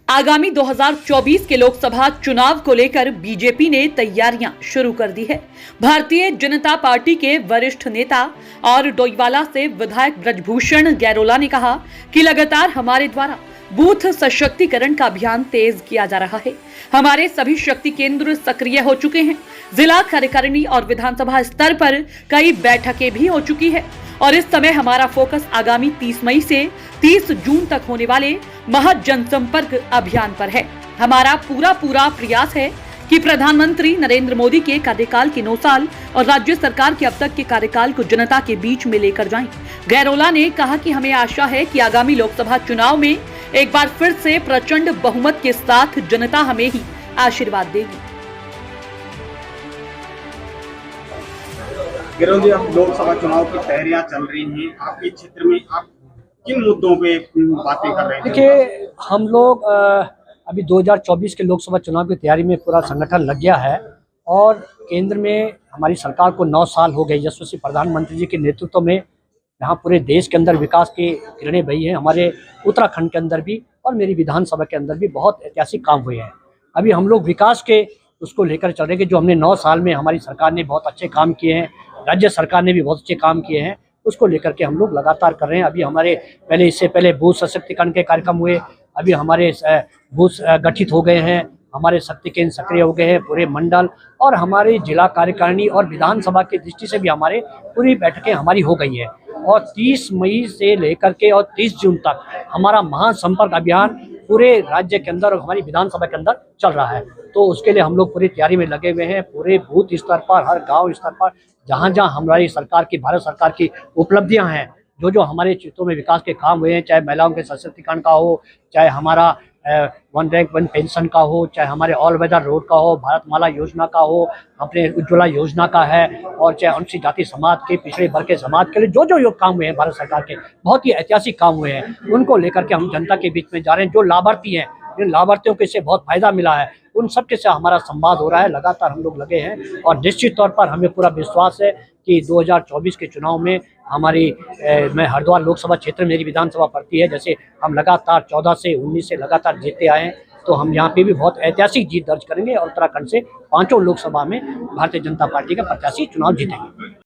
आगामी 2024 के लोकसभा चुनाव को लेकर बीजेपी ने तैयारियां शुरू कर दी है। भारतीय जनता पार्टी के वरिष्ठ नेता और डोईवाला से विधायक ब्रजभूषण गैरोला ने कहा कि लगातार हमारे द्वारा बूथ सशक्तिकरण का अभियान तेज किया जा रहा है। हमारे सभी शक्ति केंद्र सक्रिय हो चुके हैं। जिला कार्यकारिणी और विधानसभा स्तर पर कई बैठकें भी हो चुकी है और इस समय हमारा फोकस आगामी 30 मई से 30 जून तक होने वाले महज जनसंपर्क अभियान पर है। हमारा पूरा प्रयास है कि प्रधानमंत्री नरेंद्र मोदी के कार्यकाल के 9 साल और राज्य सरकार के अब तक के कार्यकाल को जनता के बीच में लेकर जाएं। गैरोला ने कहा कि हमें आशा है कि आगामी लोकसभा चुनाव में एक बार फिर से प्रचंड बहुमत के साथ जनता हमें ही आशीर्वाद देगी। गिरोह जी, अब लोकसभा चुनाव की तैयारियां चल रही हैं। आपके क्षेत्र में आप किन मुद्दों पे बातें कर रहे हैं? देखिए, हम लोग अभी 2024 के लोकसभा चुनाव की तैयारी में पूरा संगठन लग गया है और केंद्र में हमारी सरकार को 9 साल हो गए। यशस्वी प्रधानमंत्री जी के नेतृत्व में यहाँ पूरे देश के अंदर विकास की किरणें बही हैं। हमारे उत्तराखंड के अंदर भी और मेरी विधानसभा के अंदर भी बहुत ऐतिहासिक काम हुए हैं। अभी हम लोग विकास के उसको लेकर चल रहे हैं कि जो हमने 9 साल में हमारी सरकार ने बहुत अच्छे काम किए हैं, राज्य सरकार ने भी बहुत अच्छे काम किए हैं, उसको लेकर के हम लोग लगातार कर रहे हैं। अभी हमारे इससे पहले बूथ सशक्तिकरण के कार्यक्रम हुए, अभी हमारे बूथ गठित हो गए हैं, हमारे शक्ति केंद्र सक्रिय हो गए हैं पूरे मंडल, और हमारी जिला कार्यकारिणी और विधानसभा की दृष्टि से भी हमारे पूरी बैठकें हमारी हो गई है। और 30 मई से लेकर के और 30 जून तक हमारा महासंपर्क अभियान पूरे राज्य के अंदर और हमारी विधानसभा के अंदर चल रहा है। तो उसके लिए हम लोग पूरी तैयारी में लगे हुए हैं। पूरे बूथ स्तर पर, हर गांव स्तर पर, जहां जहां हमारी सरकार की, भारत सरकार की उपलब्धियां हैं, जो हमारे क्षेत्रों में विकास के काम हुए हैं, चाहे महिलाओं के सशक्तिकरण का हो, चाहे हमारा 1 रैंक 1 पेंशन का हो, चाहे हमारे ऑल वेदर रोड का हो, भारतमाला योजना का हो, अपने उज्ज्वला योजना का है, और चाहे अनुसूचित जाति समाज के, पिछड़े वर्ग के समाज के लिए जो योग काम हुए हैं भारत सरकार के, बहुत ही ऐतिहासिक काम हुए हैं, उनको लेकर के हम जनता के बीच में जा रहे हैं। जो लाभार्थी हैं, जिन लाभार्थियों को इससे बहुत फायदा मिला है, उन सबके से हमारा संवाद हो रहा है। लगातार हम लोग लगे हैं और निश्चित तौर पर हमें पूरा विश्वास है कि 2024 के चुनाव में हमारी मैं हरिद्वार लोकसभा क्षेत्र में मेरी विधानसभा पड़ती है, जैसे हम लगातार 14 से 19 से लगातार जीतते आए हैं, तो हम यहाँ पे भी बहुत ऐतिहासिक जीत दर्ज करेंगे और उत्तराखंड से 5 लोकसभा में भारतीय जनता पार्टी का प्रत्याशी चुनाव जीतेंगे।